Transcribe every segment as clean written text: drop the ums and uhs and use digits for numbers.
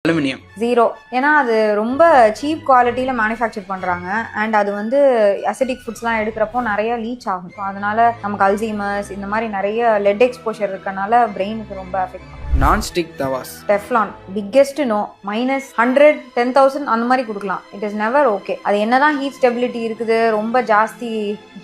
Aluminium 0. ஏன்னா அது ரொம்ப சீப் குவாலிட்டியில் மேனுஃபேக்சர் பண்ணுறாங்க அண்ட் அது வந்து அசிடிக் ஃபுட்ஸ்லாம் எடுக்கிறப்போ நிறைய லீச் ஆகும். ஸோ அதனால நமக்கு அல்சீமர்ஸ் இந்த மாதிரி நிறைய லெட் எக்ஸ்போஷர் இருக்கனால பிரெயினுக்கு ரொம்ப அஃபெக்ட் பண்ணும். Nonstick tawas Teflon biggest no, -100 10,000 அந்த மாதிரி கொடுக்கலாம். It is never okay. அது என்னதான் ஹீட் ஸ்டெபிலிட்டி இருக்குது, ரொம்ப ஜாஸ்தி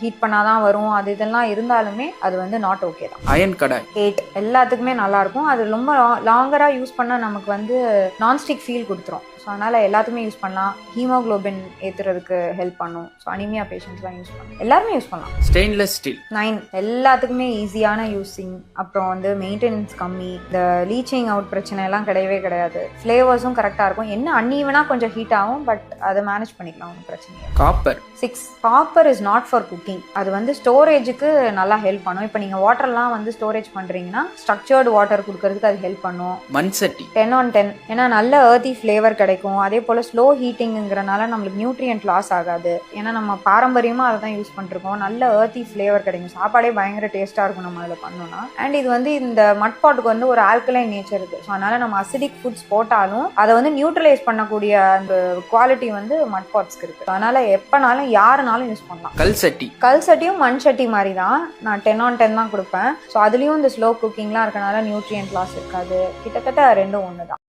ஹீட் பண்ணாதான் வரும், அது இதெல்லாம் இருந்தாலுமே அது வந்து நாட் ஓகே தான். அயன் கடாய் 8 எல்லாத்துக்குமே நல்லா இருக்கும். அது ரொம்ப லாங்கரா யூஸ் பண்ண நமக்கு வந்து நான்ஸ்டிக் ஃபீல் கொடுத்துரும். ஸோ அதனால எல்லாத்துக்குமே யூஸ் பண்ணலாம். ஹீமோக்ளோபின் ஏற்றுறதுக்கு ஹெல்ப் பண்ணும். ஸோ அனிமியா பேஷண்ட்ஸ்லாம் யூஸ் பண்ணலாம், எல்லாருமே யூஸ் பண்ணலாம். ஸ்டெயின்லெஸ் ஸ்டீல் 9 எல்லாத்துக்குமே ஈஸியான யூஸிங். அப்புறம் வந்து மெயின்டெனன்ஸ் கம்மி, இந்த லீச்சிங் அவுட் பிரச்சனை எல்லாம் கிடையவே கிடையாது. ஃப்ளேவர்ஸும் கரெக்டாக இருக்கும். என்ன அன்ஈவனாக கொஞ்சம் ஹீட் ஆகும், பட் அதை மேனேஜ் பண்ணிக்கலாம், ஒன்றும் பிரச்சனை இல்லை. Copper 6 copper is not for cooking. அது வந்து ஸ்டோரேஜுக்கு நல்லா ஹெல்ப் பண்ணும். இப்போ நீங்கள் வாட்டர்லாம் வந்து ஸ்டோரேஜ் பண்ணுறீங்கன்னா ஸ்ட்ரக்சர்டு வாட்டர் கொடுக்கறதுக்கு அது ஹெல்ப் பண்ணும். மண்சட்டி 10 on 10 ஏன்னா நல்ல ஏர்த்தி ஃப்ளேவர் கிடைக்கும். அதே போல் ஸ்லோ ஹீட்டிங்கிறனால நம்மளுக்கு நியூட்ரியன்ட் லாஸ் ஆகாது. ஏன்னா நம்ம பாரம்பரியமாக அதை தான் யூஸ் பண்ணிருக்கோம். நல்ல ஏர்த்தி ஃப்ளேவர் கிடைக்கும். சாப்பாடே பயங்கர டேஸ்ட்டாக இருக்கும் நம்ம அதில் பண்ணோம்னா. அண்ட் இது வந்து இந்த மட் பாட்டுக்கு வந்து ஒரு ஆல்கலைன் நேச்சர் இருக்குது. ஸோ அதனால நம்ம அசிடிக் ஃபுட்ஸ் போட்டாலும் அதை வந்து நியூட்ரலைஸ் பண்ணக்கூடிய அந்த குவாலிட்டி வந்து மட் பாட்ஸ்க்கு இருக்குது. அதனால எப்போனாலும் யாருனாலும் யூஸ் பண்ணலாம். கல் சட்டி கல் சட்டியும் மண் சட்டி மாதிரி தான். நான் 10 on 10 தான் கொடுப்பேன். ஸோ அதுலேயும் இந்த ஸ்லோ குக்கிங்லாம் இருக்கனால நியூட்ரியன்ட் லாஸ் இருக்காது. கிட்டத்தட்ட ரெண்டும் ஒன்று தான்.